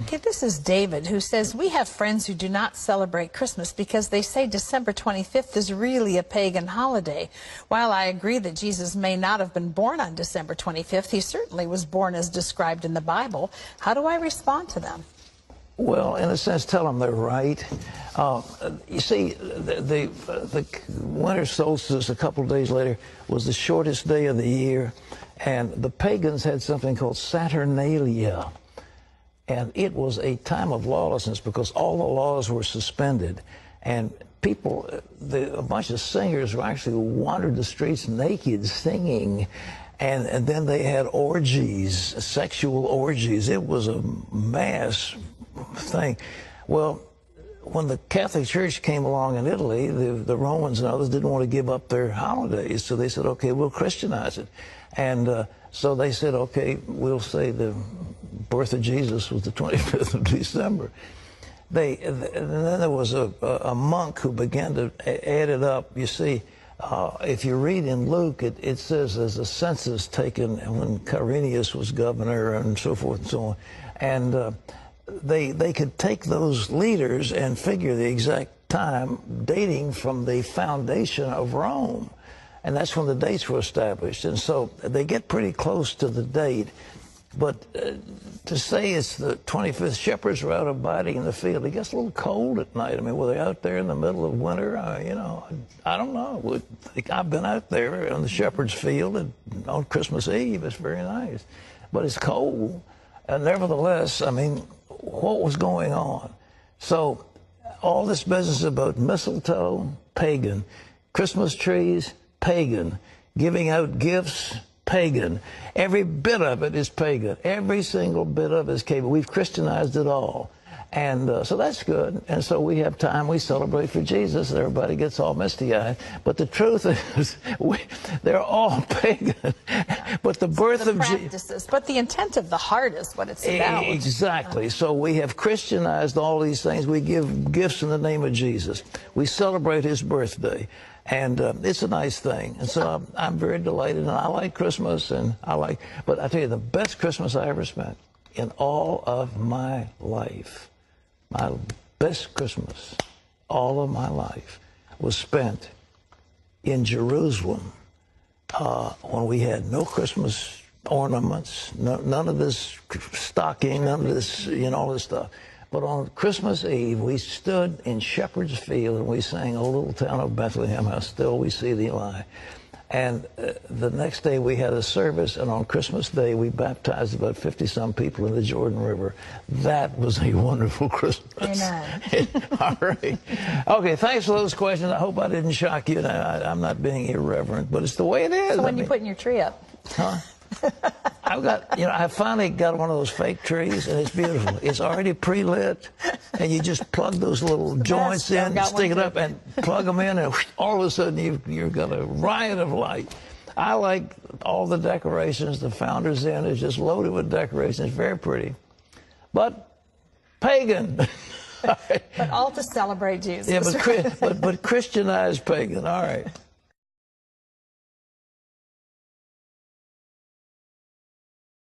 Okay, this is David, who says, we have friends who do not celebrate Christmas because they say December 25th is really a pagan holiday. While I agree that Jesus may not have been born on December 25th, he certainly was born as described in the Bible. How do I respond to them? Well, in a sense, tell them they're right. You see, the winter solstice a couple of days later was the shortest day of the year, and the pagans had something called Saturnalia. And it was a time of lawlessness because all the laws were suspended. And people, a bunch of singers actually wandered the streets naked singing. And then they had orgies, sexual orgies. It was a mass thing. Well, when the Catholic Church came along in Italy, the Romans and others didn't want to give up their holidays. So they said, okay, we'll Christianize it. And so they said, okay, we'll say the birth of Jesus was the 25th of December. And then there was a monk who began to add it up. You see, if you read in Luke, it says there's a census taken when Quirinius was governor and so forth and so on. And they could take those leaders and figure the exact time dating from the foundation of Rome. And that's when the dates were established. And so they get pretty close to the date. But to say it's the 25th, shepherds were out abiding in the field. It gets a little cold at night. I mean, were they out there in the middle of winter? You know, I don't know. I've been out there on the shepherd's field on Christmas Eve. It's very nice. But it's cold. And nevertheless, I mean, what was going on? So all this business about mistletoe, pagan. Christmas trees, pagan. Giving out gifts, pagan. Every bit of it is pagan. Every single bit of it is pagan. We've Christianized it all. And so that's good. And so we have time. We celebrate for Jesus. Everybody gets all misty-eyed. But the truth is, they're all pagan. But the birth of Jesus. But the intent of the heart is what it's about. Exactly. So we have Christianized all these things. We give gifts in the name of Jesus. We celebrate his birthday. And it's a nice thing. And so I'm very delighted. And I like Christmas. But I tell you, the best Christmas I ever spent in all of my life, my best Christmas, all of my life, was spent in Jerusalem when we had no Christmas ornaments, none of this stocking, none of this, you know, all this stuff. But on Christmas Eve, we stood in Shepherd's Field and we sang, "O little town of Bethlehem, how still we see thee lie." And the next day we had a service, and on Christmas Day we baptized about 50-some people in the Jordan River. That was a wonderful Christmas. Amen. All right. Okay, thanks for those questions. I hope I didn't shock you. I'm not being irreverent, but it's the way it is. So when you putting your tree up? Huh? I finally got one of those fake trees, and it's beautiful. It's already pre-lit, and you just plug those little joints in, stick it up, and plug them in, and all of a sudden you've got a riot of light. I like all the decorations. The Founder's Inn is just loaded with decorations. It's very pretty, but pagan. But all to celebrate Jesus. Yeah, but Christianized pagan. All right.